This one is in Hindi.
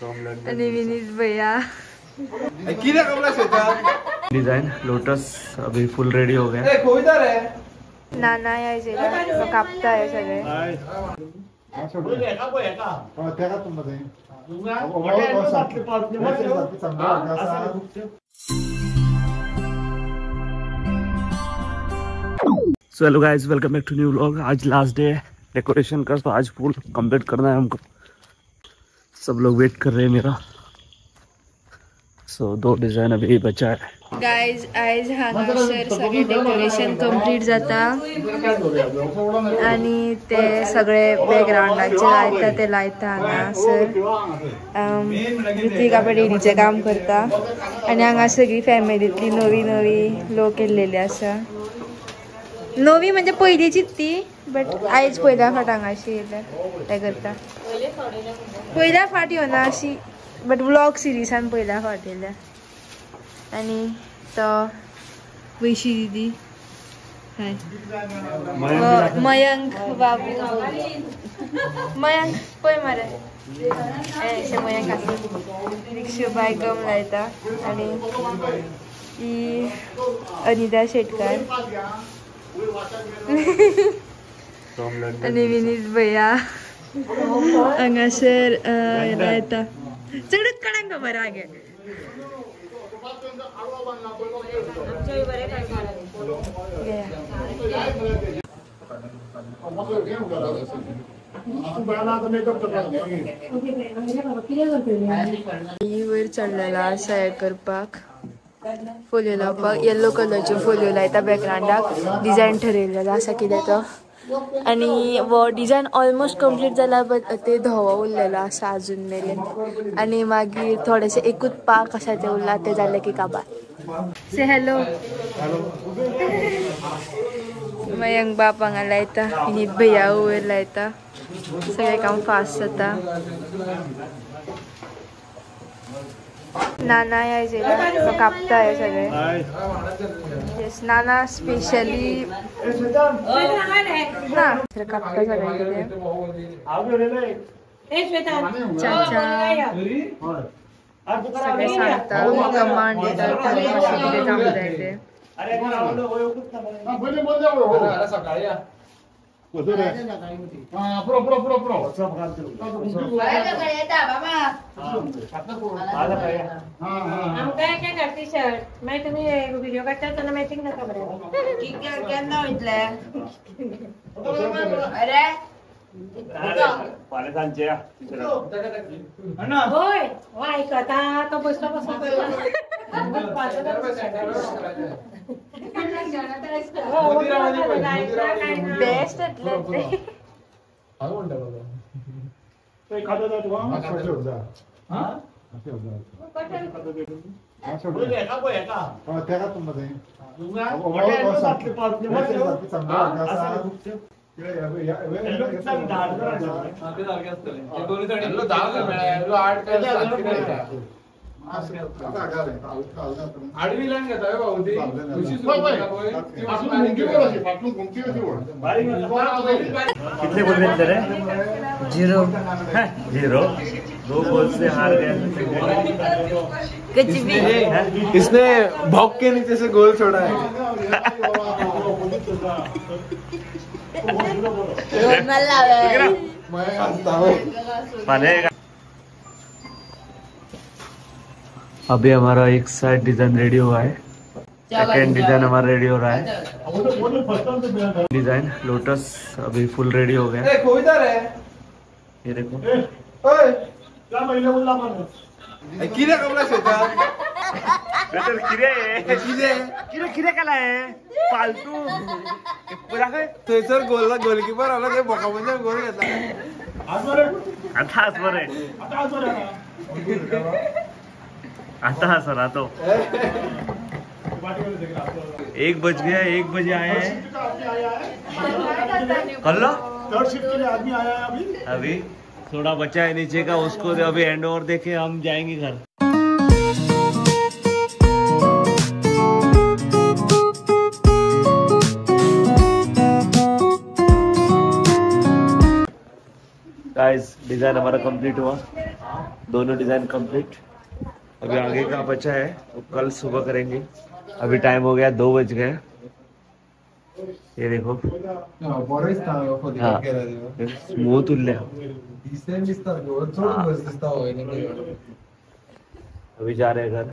आणि विनीत भैया डिजाइन लोटस अभी फुल रेडी हो गया। नाना यायचे कापताय सगळे। So hello guys, welcome back to new vlog. आज लास्ट डे है डेकोरेशन का, तो आज फुल कंप्लीट करना है हमको। सब लोग वेट कर रहे हैं मेरा। सो 2 डिजाइन अभी बचा है। गाइज आज हांगासर सगळे डेकोरेशन कंप्लीट जाता आणि ते सगळे बॅकग्राउंडाचे लायता ते लायता हांगासर। ऋतिक आपल्या डेडीचे काम करता आणि हांगा सगळी फॅमिलीतली नवी नवी लोक येयलेले आसा। नवी म्हणजे पहिलीचीच ती, बट आयज पहिल्या फाट हांगाशी येयल्या ते करता। पहिल्या फाट येवना अशी, बट व्लॉग सिरीजान पहिल्या फाट येयल्या। आणि तो वैशी दीदी, हाय मयंक बाबू, मयंक पळय मरे अशें मयंक आसा। रिक्षा बाय गम लायता आणि ही अनिता शेटकार आणि विनीत भैया हांगासर लायता। चढत काढांक बरं आगे वयर चढलेला आसा हे करपाक, फोलियो लावपाक। येल्लो कलरचे फोलियो लायता बॅकग्राउंडाक। डिजायन ठरयलेलो आसा कितें तो, आणि वो डिजायन ऑलमोस्ट कंप्लीट जाला, बट ते धवो उरलेलो आसा अजून मेरेन। आणि मागीर थोडेशे एकूच पार्क आसा ते उरला, ते जाले की काबार। से हॅलो। मयंक बाप हांगा लायता, विनीत भैया वयर लायता। सगळे काम फास्ट जाता। नाना यायचे कापताय सगळे। येस, नाना स्पेशली ना कापता सगळे सगळे सांगता कमांड दिता कितें काम जाय ते। बेस्ट कितने गोल मिलते रहे? 0 0 2 गोल से हार गए। इसने भौक के नीचे से गोल छोड़ा है। अभी हमारा एक साइड डिजाइन रेडी हुआ है, सेकेंड डिजाइन हमारा रेडी हो रहा है। डिजाइन लोटस अभी फुल रेडी हो गया। ये देखो किरे केला आहे फालतू थंयसर गोलकीपर आला ते बोका म्हणजे गोल घेतला। आता सर आता 1 बज गया, 1 बजे आए हैं। कर लो, थर्ड शिफ्ट के लिए आदमी आया है अभी थोड़ा बचा है नीचे का, उसको अभी हैंड ओवर देके हम जाएंगे घर। गाइस डिजाइन हमारा कंप्लीट हुआ। दोनों डिजाइन कंप्लीट। अभी आगे का बचा है वो कल सुबह करेंगे। अभी टाइम हो गया 2 बज गए। ये देखो हाँ स्मूथ उल्ले। अभी जा रहे हैं घर।